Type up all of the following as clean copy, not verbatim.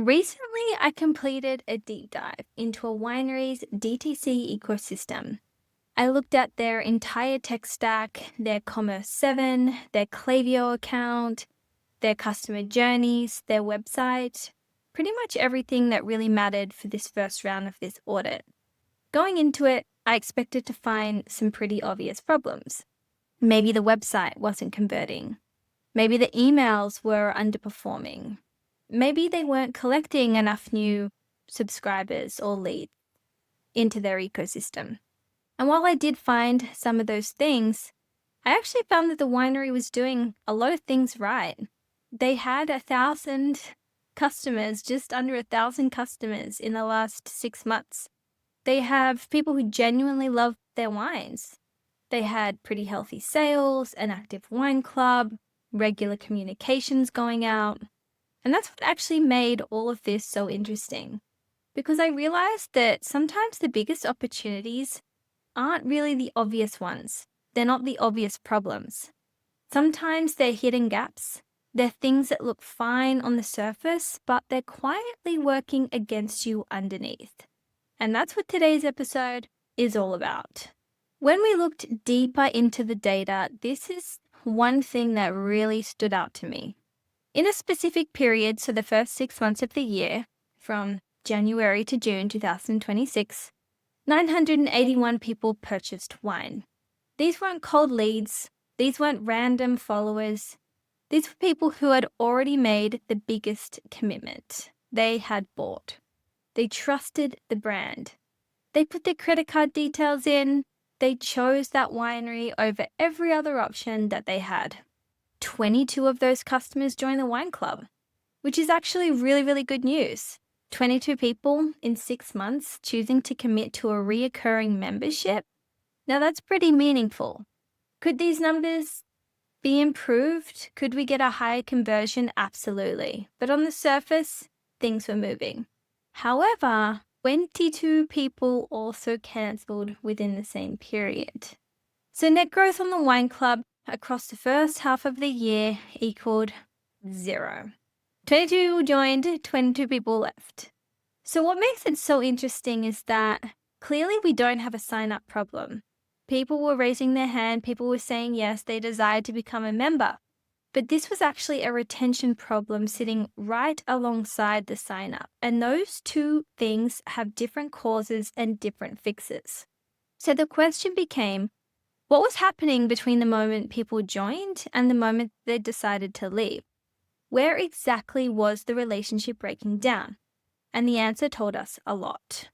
Recently, I completed a deep dive into a winery's DTC ecosystem. I looked at their entire tech stack, their Commerce 7, their Klaviyo account, their customer journeys, their website, pretty much everything that really mattered for this first round of this audit. Going into it, I expected to find some pretty obvious problems. Maybe the website wasn't converting. Maybe the emails were underperforming. Maybe they weren't collecting enough new subscribers or leads into their ecosystem. And while I did find some of those things, I actually found that the winery was doing a lot of things right. They had 1,000 customers, just under 1,000 customers in the last 6 months. They have people who genuinely love their wines. They had pretty healthy sales, an active wine club, regular communications going out. And that's what actually made all of this so interesting. Because I realized that sometimes the biggest opportunities aren't really the obvious ones. They're not the obvious problems. Sometimes they're hidden gaps. They're things that look fine on the surface, but they're quietly working against you underneath. And that's what today's episode is all about. When we looked deeper into the data, this is one thing that really stood out to me. In a specific period, so the first 6 months of the year, from January to June 2026, 981 people purchased wine. These weren't cold leads. These weren't random followers. These were people who had already made the biggest commitment. They had bought. They trusted the brand. They put their credit card details in. They chose that winery over every other option that they had. 22 of those customers joined the wine club, which is actually really, really good news. 22 people in 6 months choosing to commit to a reoccurring membership. Now that's pretty meaningful. Could these numbers be improved? Could we get a higher conversion? Absolutely. But on the surface, things were moving. However, 22 people also cancelled within the same period. So net growth on the wine club across the first half of the year equaled 0. 22 joined, 22 people left. So what makes it so interesting is that clearly we don't have a sign-up problem. People were raising their hand, people were saying yes, they desired to become a member. But this was actually a retention problem sitting right alongside the sign-up. And those two things have different causes and different fixes. So the question became, what was happening between the moment people joined and the moment they decided to leave? Where exactly was the relationship breaking down? And the answer told us a lot.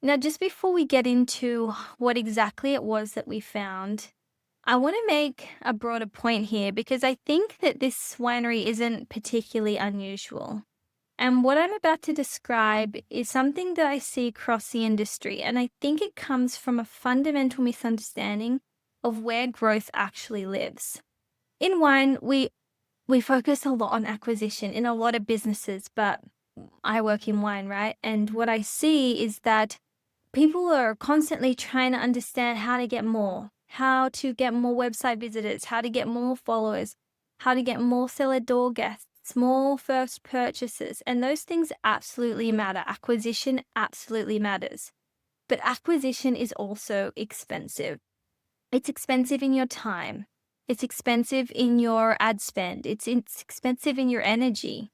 Now, just before we get into what exactly it was that we found, I want to make a broader point here because I think that this winery isn't particularly unusual. And what I'm about to describe is something that I see across the industry, and I think it comes from a fundamental misunderstanding of where growth actually lives. In wine, we focus a lot on acquisition in a lot of businesses, but I work in wine, right? And what I see is that people are constantly trying to understand how to get more website visitors, how to get more followers, how to get more cellar door guests, more first purchases. And those things absolutely matter. Acquisition absolutely matters. But acquisition is also expensive. It's expensive in your time. It's expensive in your ad spend. It's expensive in your energy.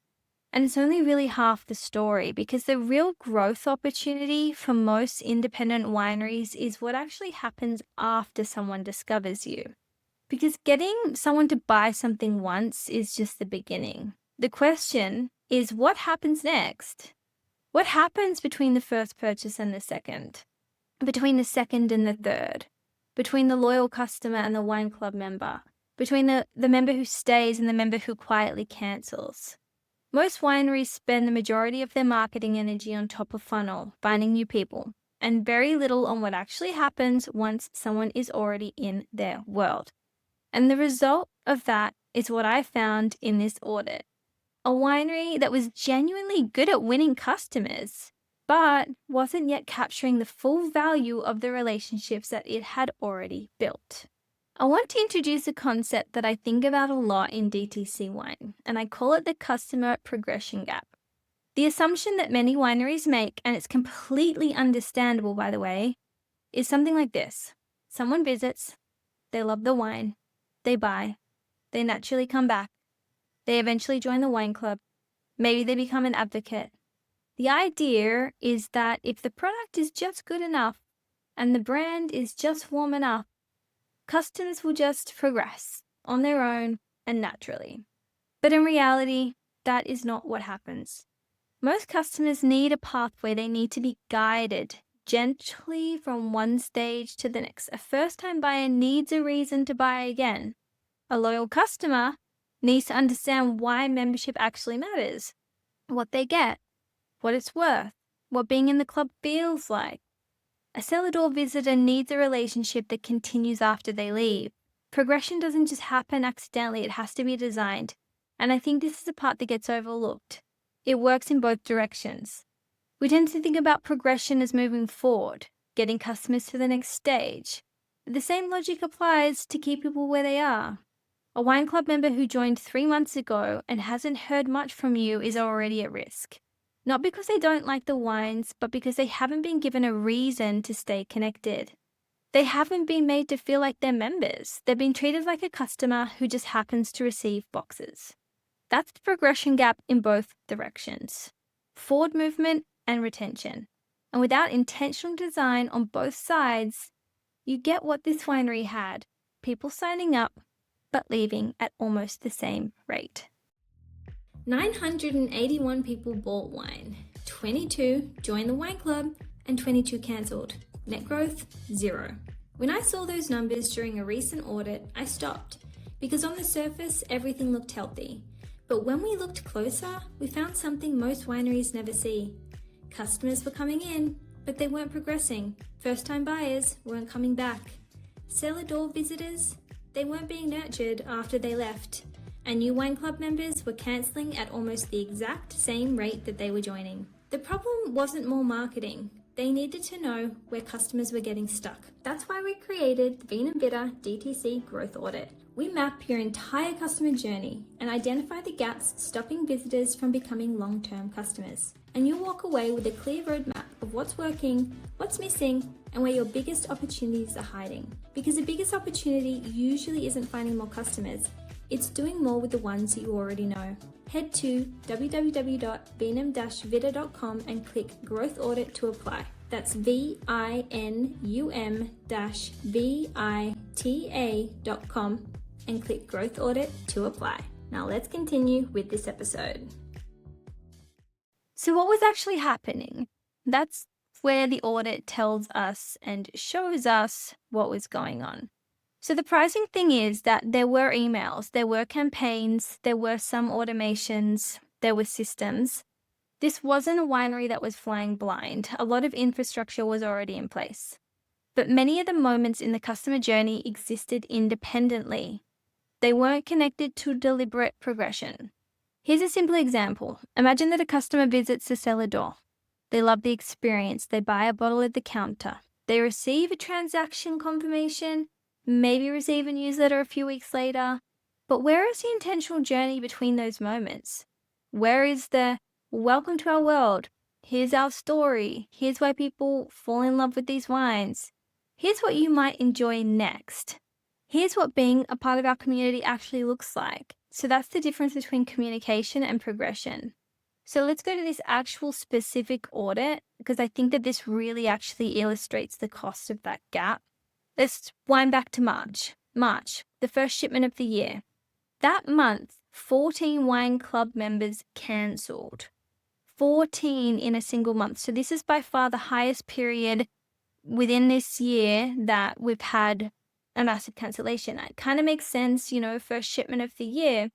And it's only really half the story because the real growth opportunity for most independent wineries is what actually happens after someone discovers you. Because getting someone to buy something once is just the beginning. The question is, what happens next? What happens between the first purchase and the second? Between the second and the third? Between the loyal customer and the wine club member? Between the member who stays and the member who quietly cancels? Most wineries spend the majority of their marketing energy on top of funnel, finding new people, and very little on what actually happens once someone is already in their world. And the result of that is what I found in this audit. A winery that was genuinely good at winning customers, but wasn't yet capturing the full value of the relationships that it had already built. I want to introduce a concept that I think about a lot in DTC wine, and I call it the customer progression gap. The assumption that many wineries make, and it's completely understandable by the way, is something like this. Someone visits, they love the wine, they buy, they naturally come back, they eventually join the wine club, maybe they become an advocate. The idea is that if the product is just good enough and the brand is just warm enough, customers will just progress on their own and naturally. But in reality, that is not what happens. Most customers need a pathway. They need to be guided gently from one stage to the next. A first-time buyer needs a reason to buy again. A loyal customer needs to understand why membership actually matters, what they get, what it's worth, what being in the club feels like. A cellar door visitor needs a relationship that continues after they leave. Progression doesn't just happen accidentally, it has to be designed. And I think this is the part that gets overlooked. It works in both directions. We tend to think about progression as moving forward, getting customers to the next stage. The same logic applies to keep people where they are. A wine club member who joined 3 months ago and hasn't heard much from you is already at risk. Not because they don't like the wines, but because they haven't been given a reason to stay connected. They haven't been made to feel like they're members. They've been treated like a customer who just happens to receive boxes. That's the progression gap in both directions. Forward movement and retention. And without intentional design on both sides, you get what this winery had. People signing up, but leaving at almost the same rate. 981 people bought wine, 22 joined the wine club, and 22 cancelled. Net growth, 0. When I saw those numbers during a recent audit, I stopped, because on the surface, everything looked healthy. But when we looked closer, we found something most wineries never see. Customers were coming in, but they weren't progressing. First-time buyers weren't coming back. Cellar door visitors, they weren't being nurtured after they left. And new wine club members were cancelling at almost the exact same rate that they were joining. The problem wasn't more marketing. They needed to know where customers were getting stuck. That's why we created the Bean & Bitter DTC Growth Audit. We map your entire customer journey and identify the gaps stopping visitors from becoming long-term customers. And you'll walk away with a clear roadmap of what's working, what's missing, and where your biggest opportunities are hiding. Because the biggest opportunity usually isn't finding more customers. It's doing more with the ones you already know. Head to www.vinum-vita.com and click Growth Audit to apply. That's vinum-vita.com and click Growth Audit to apply. Now let's continue with this episode. So what was actually happening? That's where the audit tells us and shows us what was going on. So the pricing thing is that there were emails, there were campaigns, there were some automations, there were systems. This wasn't a winery that was flying blind. A lot of infrastructure was already in place. But many of the moments in the customer journey existed independently. They weren't connected to deliberate progression. Here's a simple example. Imagine that a customer visits the cellar door. They love the experience. They buy a bottle at the counter. They receive a transaction confirmation, maybe receive a newsletter a few weeks later. But where is the intentional journey between those moments? Where is the welcome to our world? Here's our story. Here's why people fall in love with these wines. Here's what you might enjoy next. Here's what being a part of our community actually looks like. So that's the difference between communication and progression. So let's go to this actual specific audit, because I think that this really actually illustrates the cost of that gap. Let's wind back to March. March, the first shipment of the year. That month, 14 wine club members cancelled. 14 in a single month. So this is by far the highest period within this year that we've had a massive cancellation. It kind of makes sense, first shipment of the year.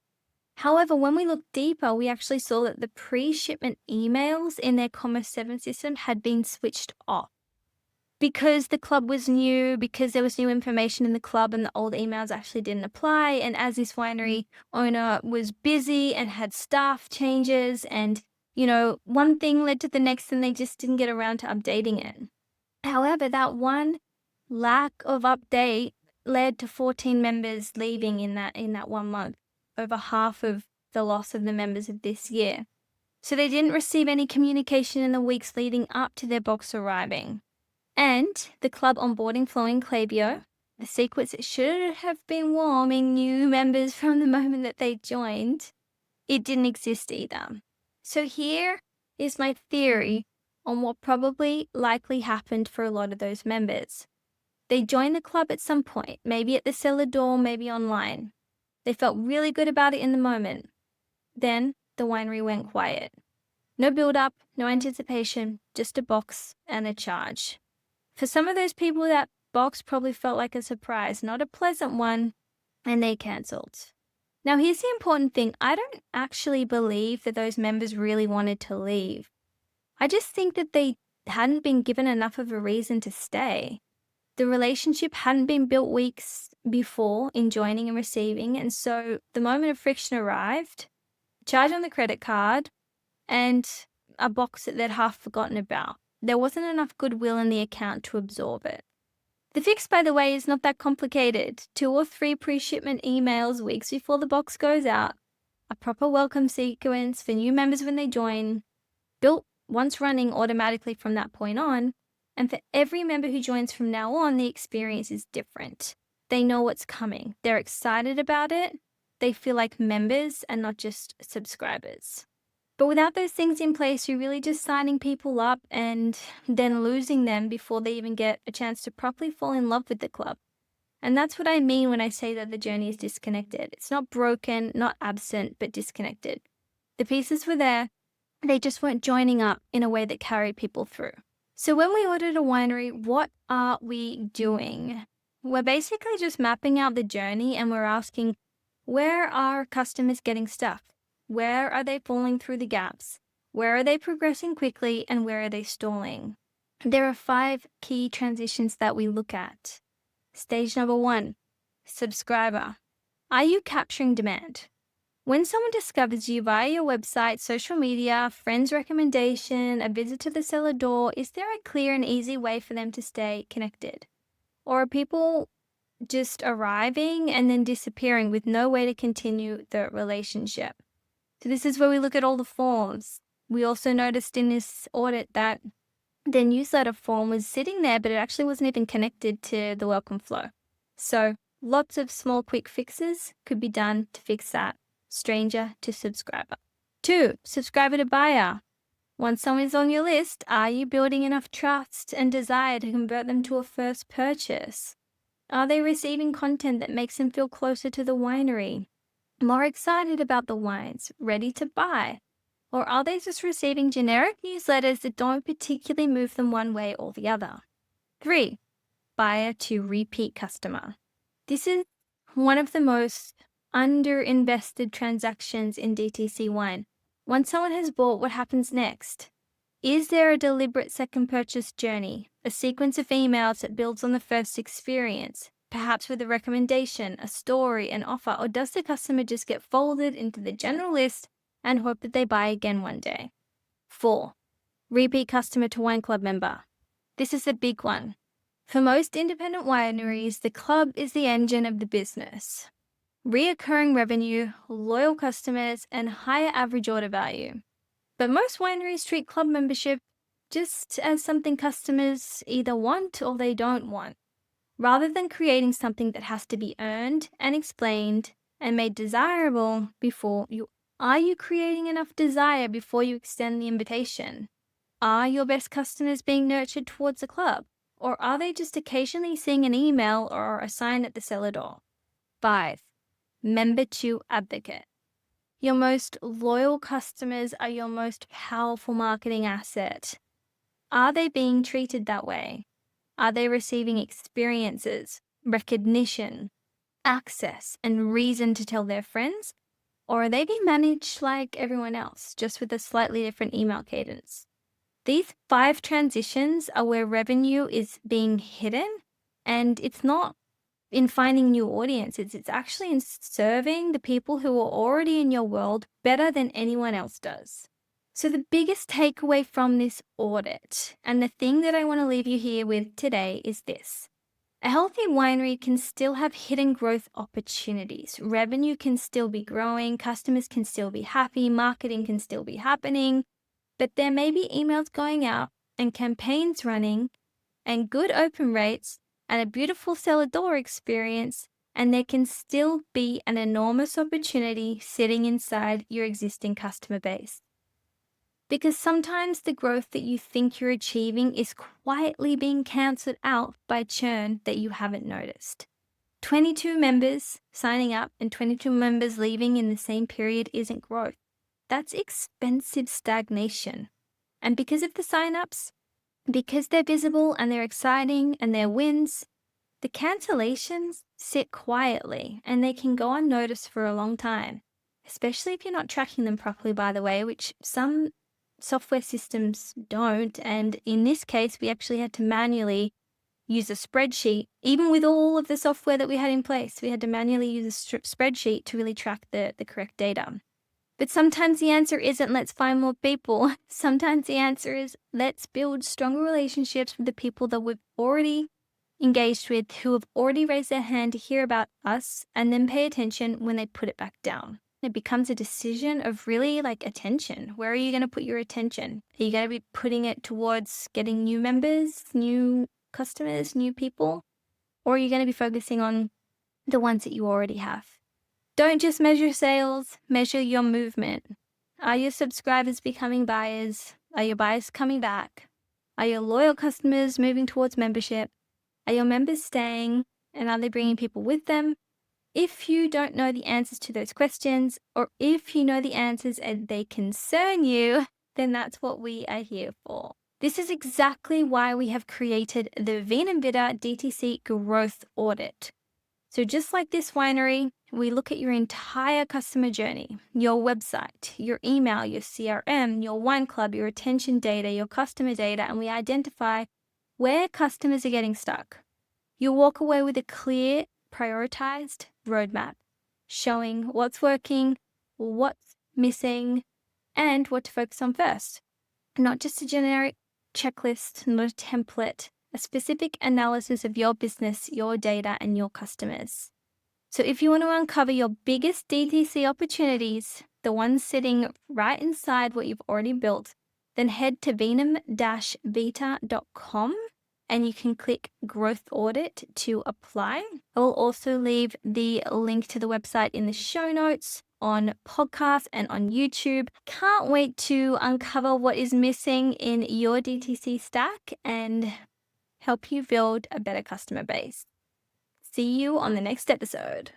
However, when we look deeper, we actually saw that the pre-shipment emails in their Commerce 7 system had been switched off. Because the club was new, because there was new information in the club and the old emails actually didn't apply. And as this winery owner was busy and had staff changes and, one thing led to the next and they just didn't get around to updating it. However, that one lack of update led to 14 members leaving in that 1 month, over half of the loss of the members of this year. So they didn't receive any communication in the weeks leading up to their box arriving. And the club onboarding flow in Klaviyo, the sequence that should have been warming new members from the moment that they joined, it didn't exist either. So here is my theory on what probably likely happened for a lot of those members. They joined the club at some point, maybe at the cellar door, maybe online. They felt really good about it in the moment. Then the winery went quiet. No build-up, no anticipation, just a box and a charge. For some of those people, that box probably felt like a surprise, not a pleasant one, and they cancelled. Now, here's the important thing. I don't actually believe that those members really wanted to leave. I just think that they hadn't been given enough of a reason to stay. The relationship hadn't been built weeks before in joining and receiving, and so the moment of friction arrived, charge on the credit card, and a box that they'd half forgotten about. There wasn't enough goodwill in the account to absorb it. The fix, by the way, is not that complicated. 2 or 3 pre-shipment emails weeks before the box goes out, a proper welcome sequence for new members when they join, built once running automatically from that point on, and for every member who joins from now on, the experience is different. They know what's coming. They're excited about it. They feel like members and not just subscribers. But without those things in place, you're really just signing people up and then losing them before they even get a chance to properly fall in love with the club. And that's what I mean when I say that the journey is disconnected. It's not broken, not absent, but disconnected. The pieces were there, they just weren't joining up in a way that carried people through. So when we audit a winery, what are we doing? We're basically just mapping out the journey and we're asking, where are customers getting stuck? Where are they falling through the gaps? Where are they progressing quickly and where are they stalling? There are 5 key transitions that we look at. Stage number 1, subscriber. Are you capturing demand? When someone discovers you via your website, social media, friends' recommendation, a visit to the cellar door, is there a clear and easy way for them to stay connected? Or are people just arriving and then disappearing with no way to continue the relationship? So this is where we look at all the forms. We also noticed in this audit that the newsletter form was sitting there, but it actually wasn't even connected to the welcome flow. So lots of small quick fixes could be done to fix that. Stranger to subscriber. 2, subscriber to buyer. Once someone is on your list, are you building enough trust and desire to convert them to a first purchase? Are they receiving content that makes them feel closer to the winery, more excited about the wines, ready to buy? Or are they just receiving generic newsletters that don't particularly move them one way or the other? 3, buyer to repeat customer. This is one of the most underinvested transactions in DTC wine. Once someone has bought, what happens next? Is there a deliberate second purchase journey, a sequence of emails that builds on the first experience, perhaps with a recommendation, a story, an offer, or does the customer just get folded into the general list and hope that they buy again one day? 4, repeat customer to wine club member. This is the big one. For most independent wineries, the club is the engine of the business. Reoccurring revenue, loyal customers, and higher average order value. But most wineries treat club membership just as something customers either want or they don't want, rather than creating something that has to be earned and explained and made desirable before you. Are you creating enough desire before you extend the invitation? Are your best customers being nurtured towards the club? Or are they just occasionally seeing an email or a sign at the cellar door? 5, member to advocate. Your most loyal customers are your most powerful marketing asset. Are they being treated that way? Are they receiving experiences, recognition, access, and reason to tell their friends? Or are they being managed like everyone else, just with a slightly different email cadence? These 5 transitions are where revenue is being hidden, and it's not in finding new audiences. It's actually in serving the people who are already in your world better than anyone else does. So the biggest takeaway from this audit, and the thing that I want to leave you here with today, is this. A healthy winery can still have hidden growth opportunities. Revenue can still be growing, customers can still be happy, marketing can still be happening, but there may be emails going out and campaigns running and good open rates and a beautiful cellar door experience, and there can still be an enormous opportunity sitting inside your existing customer base. Because sometimes the growth that you think you're achieving is quietly being cancelled out by churn that you haven't noticed. 22 members signing up and 22 members leaving in the same period isn't growth. That's expensive stagnation. And because of the sign-ups, because they're visible and they're exciting and they're wins, the cancellations sit quietly and they can go unnoticed for a long time, especially if you're not tracking them properly, by the way, which some software systems don't. And in this case, we actually had to manually use a spreadsheet. Even with all of the software that we had in place, we had to manually use a spreadsheet to really track the correct data. But sometimes the answer isn't let's find more people. Sometimes the answer is let's build stronger relationships with the people that we've already engaged with, who have already raised their hand to hear about us, and then pay attention when they put it back down. It becomes a decision of really attention. Where are you going to put your attention? Are you going to be putting it towards getting new members, new customers, new people? Or are you going to be focusing on the ones that you already have? Don't just measure sales, measure your movement. Are your subscribers becoming buyers? Are your buyers coming back? Are your loyal customers moving towards membership? Are your members staying, and are they bringing people with them? If you don't know the answers to those questions, or if you know the answers and they concern you, then that's what we are here for. This is exactly why we have created the Vin and Vidder DTC Growth Audit. So just like this winery, we look at your entire customer journey, your website, your email, your CRM, your wine club, your retention data, your customer data, and we identify where customers are getting stuck. You'll walk away with a clear, prioritized roadmap showing what's working, what's missing, and what to focus on first. Not just a generic checklist, not a template, a specific analysis of your business, your data, and your customers. So if you want to uncover your biggest DTC opportunities, the ones sitting right inside what you've already built, then head to venum-vita.com and you can click Growth Audit to apply. I will also leave the link to the website in the show notes on podcast and on YouTube. Can't wait to uncover what is missing in your DTC stack and help you build a better customer base. See you on the next episode.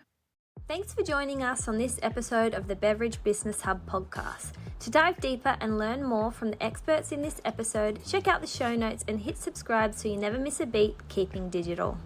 Thanks for joining us on this episode of the Beverage Business Hub podcast. To dive deeper and learn more from the experts in this episode, check out the show notes and hit subscribe so you never miss a beat keeping digital.